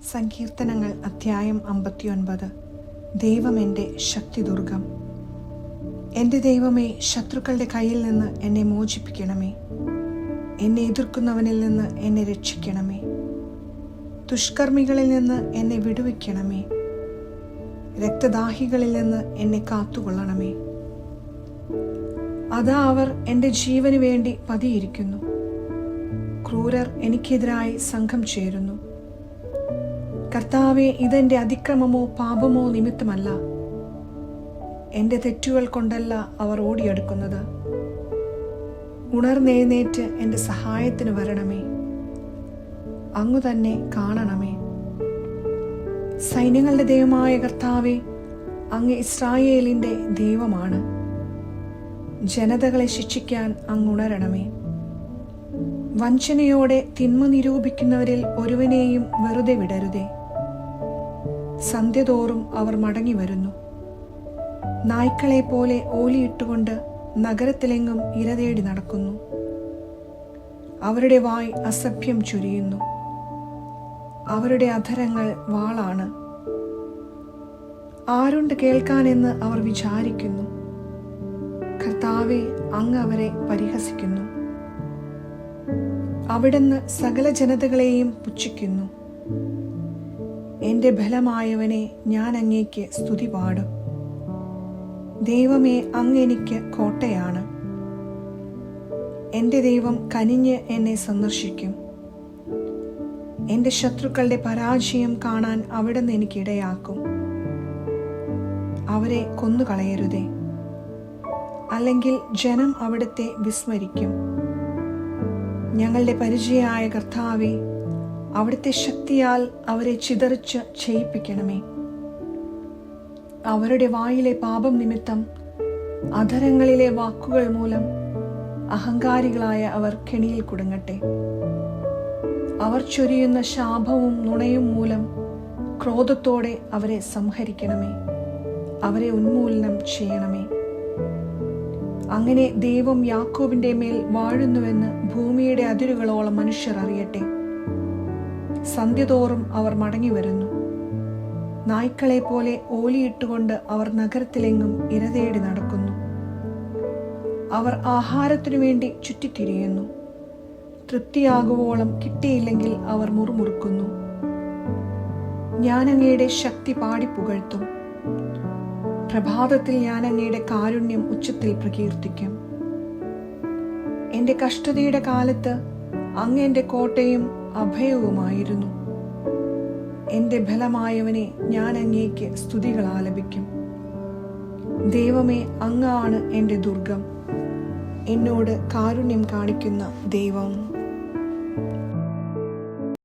സങ്കീർത്തനങ്ങൾ അധ്യായം 59. ദൈവം എൻ്റെ ശക്തിദുർഗം. എൻ്റെ ദൈവമേ, ശത്രുക്കളുടെ കയ്യിൽ നിന്ന് എന്നെ മോചിപ്പിക്കണമേ. എന്നെ എതിർക്കുന്നവനിൽ നിന്ന് എന്നെ രക്ഷിക്കണമേ. ദുഷ്കർമ്മികളിൽ നിന്ന് എന്നെ വിടുവിക്കണമേ. രക്തദാഹികളിൽ നിന്ന് എന്നെ കാത്തുകൊള്ളണമേ. അതാ അവർ എൻ്റെ ജീവന് വേണ്ടി പതിയിരിക്കുന്നു. ക്രൂരർ എനിക്കെതിരായി സംഘം ചേരുന്നു. കർത്താവേ, ഇതെന്റെ അതിക്രമമോ പാപമോ നിമിത്തമല്ല. എൻ്റെ തെറ്റുകൾ കൊണ്ടല്ല അവർ ഓടിയെടുക്കുന്നത്. ഉണർന്നെഴുന്നേറ്റ് എൻ്റെ സഹായത്തിന് വരണമേ. അങ്ങു തന്നെ കാണണമേ. സൈന്യങ്ങളുടെ ദൈവമായ കർത്താവേ, അങ്ങ് ഇസ്രായേലിൻ്റെ ദൈവമാണ്. ജനതകളെ ശിക്ഷിക്കാൻ അങ്ങ് ഉണരണമേ. വഞ്ചനയോടെ തിന്മ നിരൂപിക്കുന്നവരിൽ ഒരുവനെയും വെറുതെ വിടരുതേ. സന്ധ്യതോറും അവർ മടങ്ങി വരുന്നു. നായ്ക്കളെ പോലെ ഓലിയിട്ടുകൊണ്ട് നഗരത്തിലെങ്ങും ഇരതേടി നടക്കുന്നു. അവരുടെ വായ് അസഭ്യം ചൊരിയുന്നു. അവരുടെ അധരങ്ങൾ വാളാണ്. ആരുണ്ട് കേൾക്കാനെന്ന് അവർ വിചാരിക്കുന്നു. കർത്താവേ, അങ്ങ് അവരെ പരിഹസിക്കുന്നു. അവിടുന്ന് സകല ജനതകളെയും പുച്ഛിക്കുന്നു. എൻ്റെ ബലമായവനെ, ഞാൻ അങ്ങേക്ക് സ്തുതി പാടും. ദൈവമേ, അങ്ങ് എനിക്ക് കോട്ടയാണ്. എൻ്റെ ദൈവം കനിഞ്ഞ് എന്നെ സന്ദർശിക്കും. എൻ്റെ ശത്രുക്കളുടെ പരാജയം കാണാൻ അവിടുന്ന് എനിക്കിടയാക്കും. അവരെ കൊന്നുകളയരുതേ, അല്ലെങ്കിൽ ജനം അവിടുത്തെ വിസ്മരിക്കും. ഞങ്ങളുടെ പരിചയമായ കർത്താവേ, അവിടുത്തെ ശക്തിയാൽ അവരെ ചിതറിച്ച് ക്ഷയിപ്പിക്കണമേ. അവരുടെ വായിലെ പാപം നിമിത്തം, അധരങ്ങളിലെ വാക്കുകൾ മൂലം അഹങ്കാരികളായ അവർ കെണിയിൽ കുടുങ്ങട്ടെ. അവർ ചൊരിയുന്ന ശാപവും നുണയും മൂലം ക്രോധത്തോടെ അവരെ സംഹരിക്കണമേ. അവരെ ഉന്മൂലനം ചെയ്യണമേ. അങ്ങനെ ദൈവം യാക്കോബിന്റെ മേൽ വാഴുന്നുവെന്ന് ഭൂമിയുടെ അതിരുകളോളം മനുഷ്യർ അറിയട്ടെ. സന്ധ്യതോറും അവർ മടങ്ങി വരുന്നു. നായ്ക്കളെ പോലെ ഓലിയിട്ടുകൊണ്ട് അവർ നഗരത്തിലെങ്ങും ഇരതേടി നടക്കുന്നു. അവർ ആഹാരത്തിനു വേണ്ടി ചുറ്റിത്തിരിയുന്നു. തൃപ്തിയാകുവോളം കിട്ടിയില്ലെങ്കിൽ അവർ മുറുമുറുക്കുന്നു. ഞാൻ അങ്ങയുടെ ശക്തി പാടിപ്പുകഴ്ത്തും. പ്രഭാതത്തിൽ ഞാൻ അങ്ങയുടെ കാരുണ്യം ഉച്ചത്തിൽ പ്രകീർത്തിക്കും. എൻ്റെ കഷ്ടതയുടെ കാലത്ത് അങ്ങ് എൻ്റെ കോട്ടയും അഭയവുമായിരുന്നു. എൻ്റെ ബലമായവനെ, ഞാൻ അങ്ങേക്ക് സ്തുതികൾ ആലപിക്കും. ദൈവമേ, അങ്ങാണ് എൻ്റെ ദുർഗം, എന്നോട് കാരുണ്യം കാണിക്കുന്ന ദൈവം.